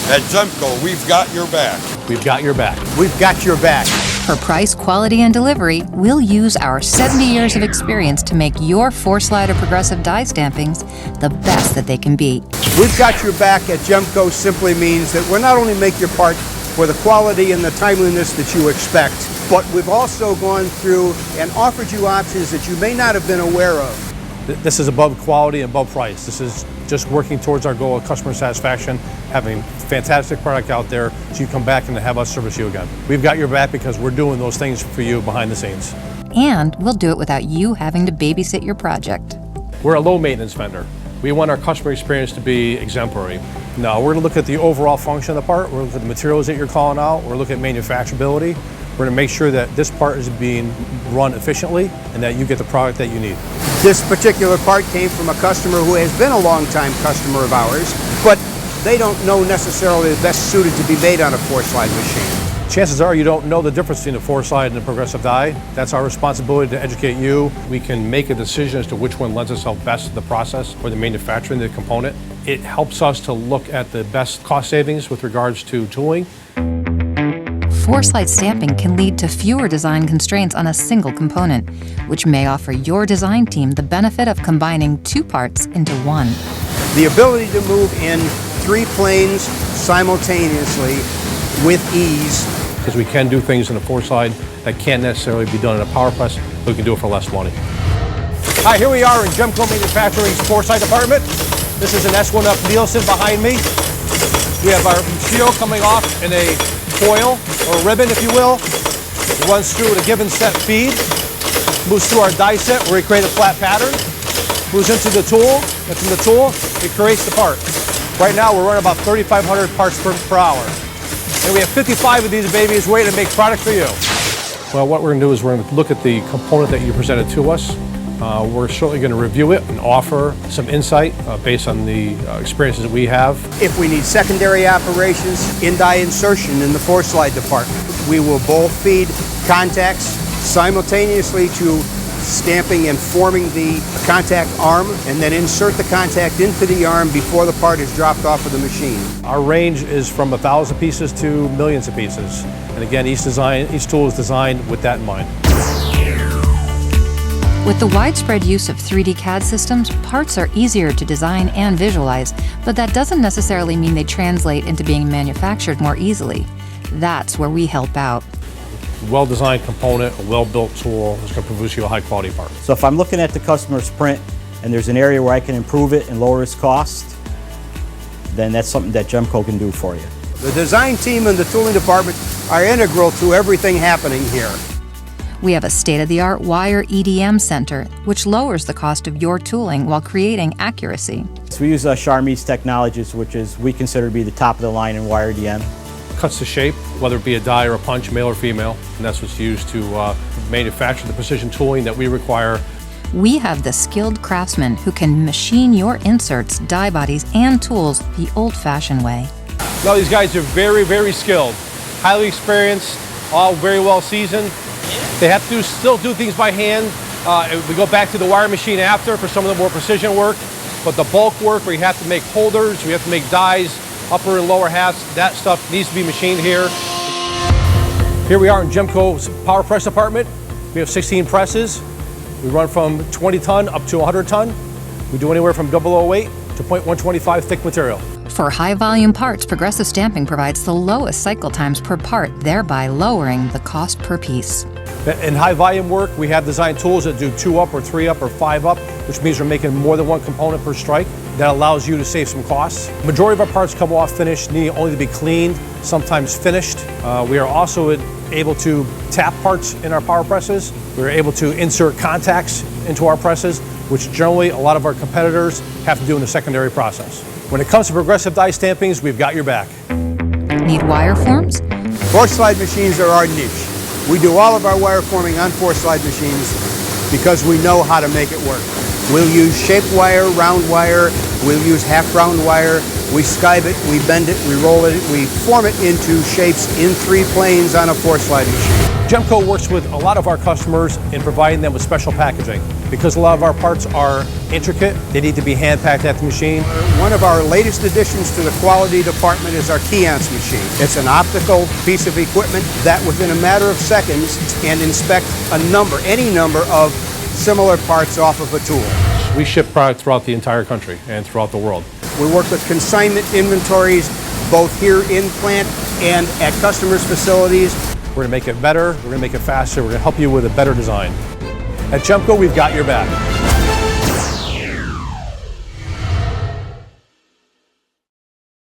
At Gemco, we've got your back. We've got your back. We've got your back. For price, quality, and delivery, we'll use our 70 years of experience to make your Fourslide or progressive die stampings the best that they can be. We've got your back at Gemco simply means that we'll not only make your part for the quality and the timeliness that you expect, but we've also gone through and offered you options that you may not have been aware of. This is above quality and above price. This is just working towards our goal of customer satisfaction, having a fantastic product out there so you come back and have us service you again. We've got your back because we're doing those things for you behind the scenes. And we'll do it without you having to babysit your project. We're a low maintenance vendor. We want our customer experience to be exemplary. Now, we're going to look at the overall function of the part. We're going to look at the materials that you're calling out. We're looking at manufacturability. We're going to make sure that this part is being run efficiently and that you get the product that you need. This particular part came from a customer who has been a long-time customer of ours, but they don't know necessarily the best suited to be made on a Fourslide machine. Chances are you don't know the difference between a Fourslide and a progressive die. That's our responsibility to educate you. We can make a decision as to which one lends itself best to the process or the manufacturing of the component. It helps us to look at the best cost savings with regards to tooling. Fourslide stamping can lead to fewer design constraints on a single component, which may offer your design team the benefit of combining two parts into one. The ability to move in 3 planes simultaneously with ease. Because we can do things in a Fourslide that can't necessarily be done in a power press, but we can do it for less money. Hi, here we are in Gemco Manufacturing's Fourslide department. This is an S1 up Nielsen behind me. We have our material coming off in a coil, or ribbon if you will. It runs through at a given set feed, moves through our die set where we create a flat pattern, moves into the tool, and from the tool, it creates the part. Right now we're running about 3,500 parts per hour. And we have 55 of these babies ready to make product for you. Well, what we're going to do is we're going to look at the component that you presented to us. We're certainly going to review it and offer some insight based on the experiences that we have. If we need secondary operations in die insertion in the Fourslide department, we will both feed contacts simultaneously to stamping and forming the contact arm, and then insert the contact into the arm before the part is dropped off of the machine. Our range is from 1,000 pieces to millions of pieces. And again, each tool is designed with that in mind. With the widespread use of 3D CAD systems, parts are easier to design and visualize, but that doesn't necessarily mean they translate into being manufactured more easily. That's where we help out. A well-designed component, a well-built tool is going to produce you a high-quality part. So if I'm looking at the customer's print and there's an area where I can improve it and lower its cost, then that's something that Gemco can do for you. The design team and the tooling department are integral to everything happening here. We have a state-of-the-art wire EDM center, which lowers the cost of your tooling while creating accuracy. So we use Charme's Technologies, which is we consider to be the top of the line in wire EDM. Cuts the shape, whether it be a die or a punch, male or female, and that's what's used to manufacture the precision tooling that we require. We have the skilled craftsmen who can machine your inserts, die bodies, and tools the old-fashioned way. Now these guys are very, very skilled, highly experienced, all very well seasoned. They have to still do things by hand. We go back to the wire machine after for some of the more precision work, but the bulk work where you have to make holders, we have to make dies, upper and lower halves, that stuff needs to be machined here. Here we are in Gemco's power press department. We have 16 presses. We run from 20 ton up to 100 ton. We do anywhere from 008 to 0.125 thick material. For high-volume parts, Progressive Stamping provides the lowest cycle times per part, thereby lowering the cost per piece. In high-volume work, we have design tools that do 2 up or 3 up or 5 up, which means we're making more than one component per strike. That allows you to save some costs. The majority of our parts come off finished, need only to be cleaned, sometimes finished. We are also able to tap parts in our power presses. We're able to insert contacts into our presses, which generally a lot of our competitors have to do in the secondary process. When it comes to progressive die stampings, we've got your back. Need wire forms? Fourslide machines are our niche. We do all of our wire forming on Fourslide machines because we know how to make it work. We'll use shaped wire, round wire, we'll use half-round wire, we skive it, we bend it, we roll it, we form it into shapes in 3 planes on a Fourslide machine. Gemco works with a lot of our customers in providing them with special packaging Because a lot of our parts are intricate, they need to be hand packed at the machine. One of our latest additions to the quality department is our kiosk machine. It's an optical piece of equipment that within a matter of seconds can inspect any number of similar parts off of a tool. We ship product throughout the entire country and throughout the world. We work with consignment inventories both here in plant and at customers' facilities. We're going to make it better, we're going to make it faster, we're going to help you with a better design. At Gemco, we've got your back.